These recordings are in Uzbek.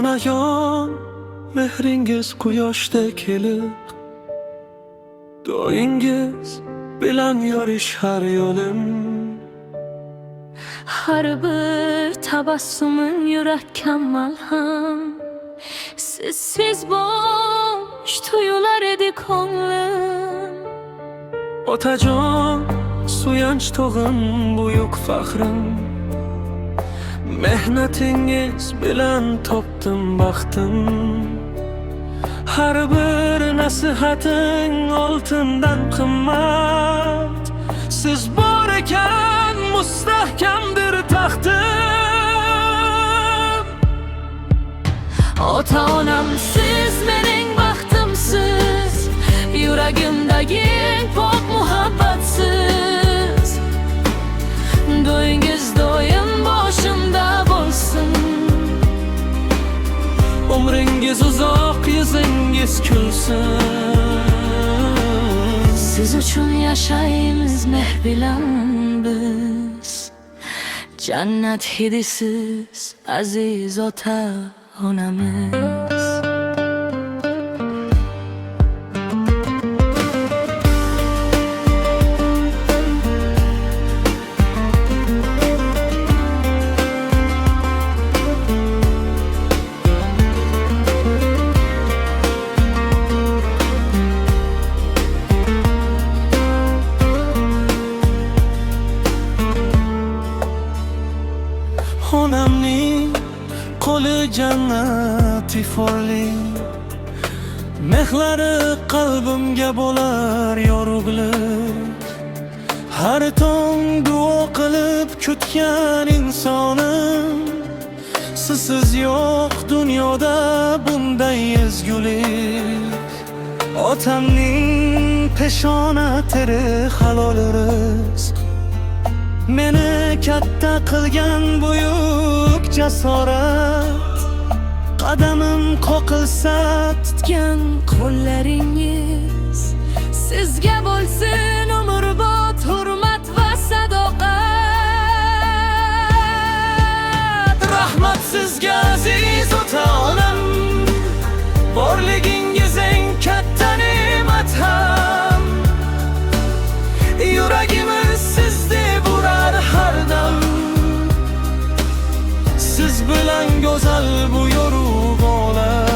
onajon, mehringiz quyoshdek iliq, duoingiz bilan yorish har yo'lim. Har bir tabassumin yurakka malham. Sizsiz bosh tuyular edi ko'nglim. Otajon, suyanch tog'im, buyuk faxrim, mehnatingiz bilan topdim baxtim. Har bir nasihating oltindan qimmat. Siz bor ekan mustahkamdir taxtim. Ota-onam siz mening baxtimsiz, yuragimdagi eng pok muhabbatsiz. Do'yingiz doim boshimda bo'lsin. Umringiz uzoq, yuzingiz kulsin. Siz uchun yashaymiz mehr bilan biz. Jannat hidisiz aziz ota-onamiz. Onamning qo'li jannat iforli, mehlari qalbimga bo'lar yorug'lik. Har tong duo qilib kutgan insonim, sizsiz yo'q dunyoda bunday ezgulik. Otamning peshona teri halol rizq, meni katta qilgan buyuk jasorat. Qadamim qoqilsa Tutgan qo'llaringiz, sizga bo'lsin umrbod hurmat va sadoqat. rahmat sizga aziz ota-onam, borligingiz eng katta ne'mat ham. Yuragimiz sizdek urar har dam. Siz bilan go'zal bu yorug' olam.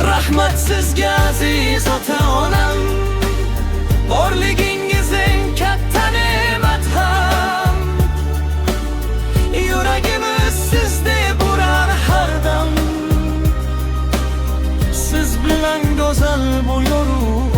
Rahmat sizga aziz ota-onam, borligingiz eng katta ne'mat ham. Yuragimiz sizdek urar har dam. Siz bilan go'zal bu yorug'